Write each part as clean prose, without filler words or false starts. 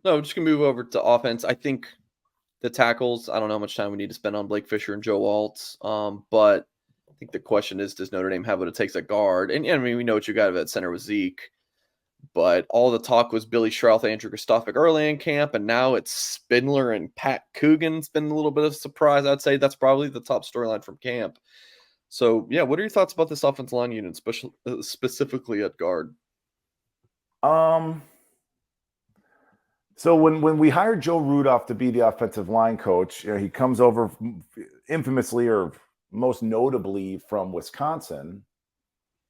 No, just gonna move over to offense. I think the tackles, I don't know how much time we need to spend on Blake Fisher and Joe Alt. But I think the question is, does Notre Dame have what it takes at guard? And I mean, we know what you got at center with Zeke, but all the talk was Billy Schrauth, Andrew Kristofic early in camp, and now it's Spindler and Pat Coogan's been a little bit of a surprise. I'd say that's probably the top storyline from camp. So, yeah, what are your thoughts about this offensive line unit, specifically at guard? So when we hired Joe Rudolph to be the offensive line coach, he comes over infamously or most notably from Wisconsin.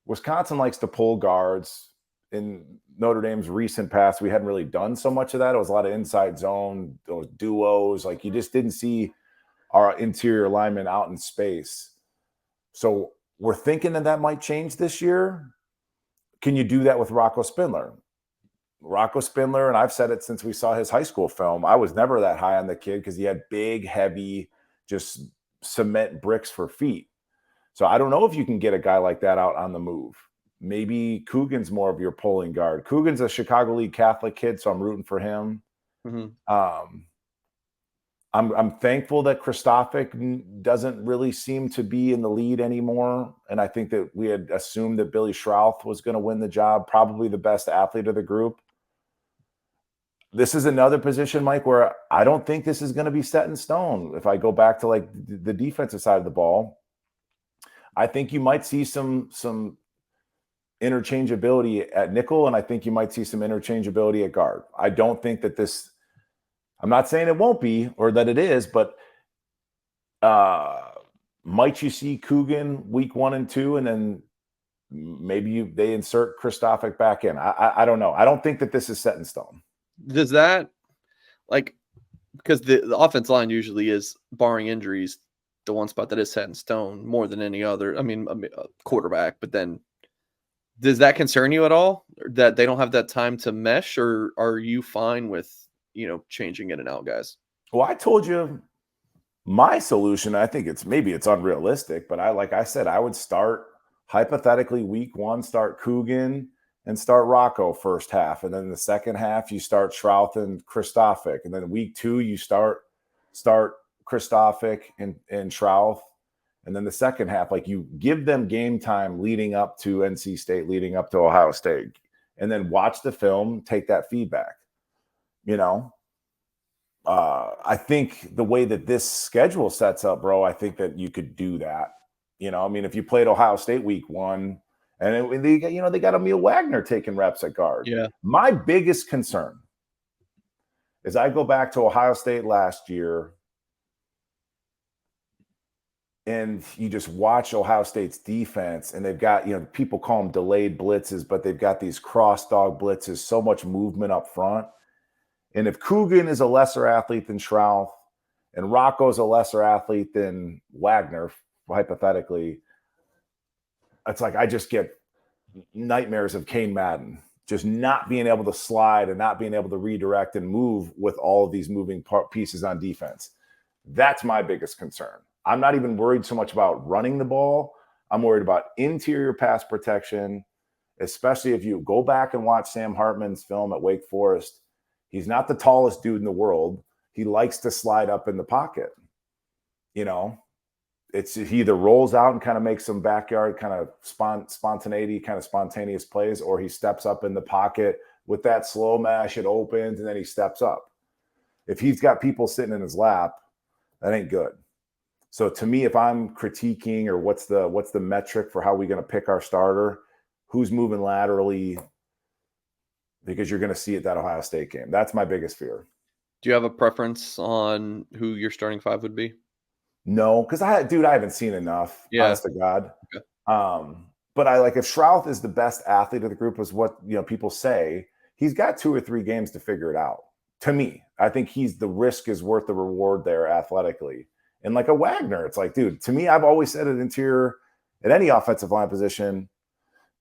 Wisconsin likes to pull guards. In Notre Dame's recent past, we hadn't really done so much of that. It was a lot of inside zone, those duos. Like you just didn't see our interior linemen out in space. So we're thinking that might change this year. Can you do that with Rocco Spindler? Rocco Spindler, and I've said it since we saw his high school film, I was never that high on the kid because he had big, heavy, just cement bricks for feet. So I don't know if you can get a guy like that out on the move. Maybe Coogan's more of your pulling guard. Coogan's a Chicago League Catholic kid, so I'm rooting for him. Mm-hmm. I'm thankful that Kristofic doesn't really seem to be in the lead anymore. And I think that we had assumed that Billy Schrauth was going to win the job, probably the best athlete of the group. This is another position, Mike, where I don't think this is going to be set in stone. If I go back to like the defensive side of the ball, I think you might see some interchangeability at nickel, and I think you might see some interchangeability at guard. I don't think that this – I'm not saying it won't be or that it is, but might you see Coogan week 1 and 2, and then maybe they insert Kristofic back in? I don't know. I don't think that this is set in stone. Does that, like, because the offense line usually is, barring injuries, the one spot that is set in stone more than any other. I mean, quarterback, but then does that concern you at all that they don't have that time to mesh, or are you fine with, changing in and out guys? Well, I told you my solution. I think it's unrealistic, but I said, I would start hypothetically week 1, start Coogan and start Rocco first half. And then the second half, you start Schrauth and Kristofic. And then week 2, you start Kristofic and Schrauth. And then the second half, like you give them game time leading up to NC State, leading up to Ohio State, and then watch the film, take that feedback. I think the way that this schedule sets up, bro, I think that you could do that. I mean, if you played Ohio State week 1 and they got Emil Wagner taking reps at guard. Yeah. My biggest concern is I go back to Ohio State last year and you just watch Ohio State's defense, and they've got, people call them delayed blitzes, but they've got these cross dog blitzes, so much movement up front. And if Coogan is a lesser athlete than Schrauth and Rocco's a lesser athlete than Wagner, hypothetically, it's like I just get nightmares of Kane Madden, just not being able to slide and not being able to redirect and move with all of these moving pieces on defense. That's my biggest concern. I'm not even worried so much about running the ball. I'm worried about interior pass protection, especially if you go back and watch Sam Hartman's film at Wake Forest. He's not the tallest dude in the world. He likes to slide up in the pocket. He either rolls out and kind of makes some backyard kind of spontaneous plays, or he steps up in the pocket with that slow mash. It opens and then he steps up. If he's got people sitting in his lap, that ain't good. So to me, if I'm critiquing or what's the metric for how we're going to pick our starter, who's moving laterally, because you're going to see it that Ohio State game. That's my biggest fear. Do you have a preference on who your starting 5 would be? No, because I haven't seen enough, honest to God. Okay. But if Schrauth is the best athlete of the group, is what people say, he's got 2 or 3 games to figure it out. To me, I think the risk is worth the reward there athletically. And like a Wagner, it's like, dude, to me, I've always said at interior, at any offensive line position,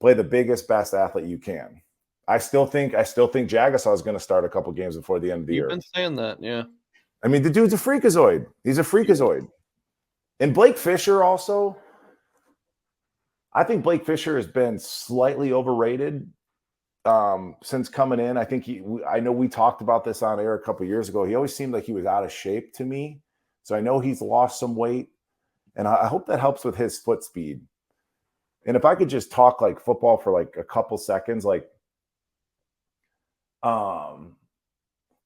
play the biggest, best athlete you can. I still think Jagasaw is going to start a couple games before the end of the year. You've been saying that, yeah. I mean, the dude's a freakazoid. He's a freakazoid. And Blake Fisher also, I think Blake Fisher has been slightly overrated since coming in. I think I know we talked about this on air a couple of years ago. He always seemed like he was out of shape to me. So I know he's lost some weight, and I hope that helps with his foot speed. And if I could just talk like football for like a couple seconds, um,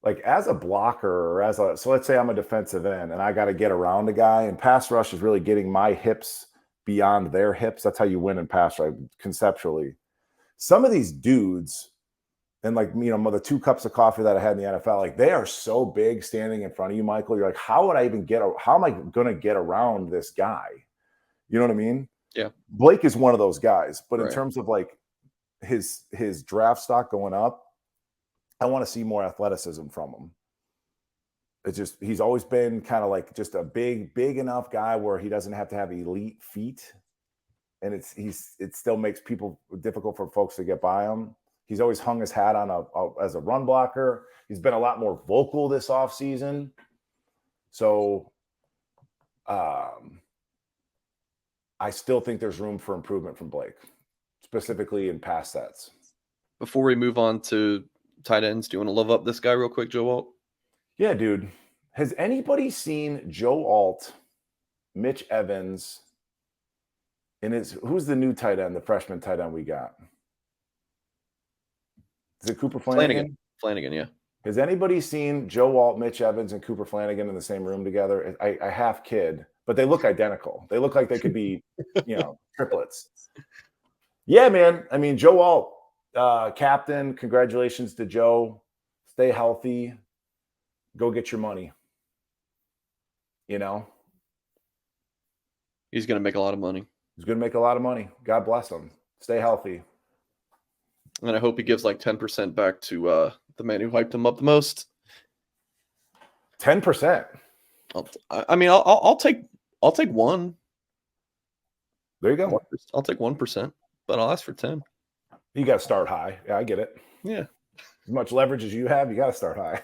like as a blocker or so let's say I'm a defensive end and I got to get around a guy, and pass rush is really getting my hips beyond their hips. That's how you win in pass rush conceptually. Some of these dudes, and like, the 2 cups of coffee that I had in the NFL, like they are so big standing in front of you, Michael. You're like, how am I going to get around this guy? You know what I mean? Yeah. Blake is one of those guys, but in Right. terms of like his draft stock going up, I want to see more athleticism from him. It's just, he's always been kind of like just a big enough guy where he doesn't have to have elite feet. And it still makes people difficult for folks to get by him. He's always hung his hat on as a run blocker. He's been a lot more vocal this offseason. So I still think there's room for improvement from Blake, specifically in pass sets. Before we move on to tight ends, do you want to love up this guy real quick, Joe Alt? Yeah, dude. Has anybody seen Joe Alt, Mitch Evans, and who's the new tight end, the freshman tight end we got? Is it Cooper Flanagan? Flanagan, yeah. Has anybody seen Joe Alt, Mitch Evans, and Cooper Flanagan in the same room together? I half kid, but they look identical. They look like they could be, triplets. Yeah, man. I mean, Joe Alt, captain. Congratulations to Joe. Stay healthy. Go get your money. He's going to make a lot of money. He's going to make a lot of money. God bless him. Stay healthy. And I hope he gives like 10% back to the man who hyped him up the most. 10%. I'll take one. There you go. I'll take 1%, but I'll ask for 10. You got to start high. Yeah, I get it. Yeah. As much leverage as you have, you got to start high.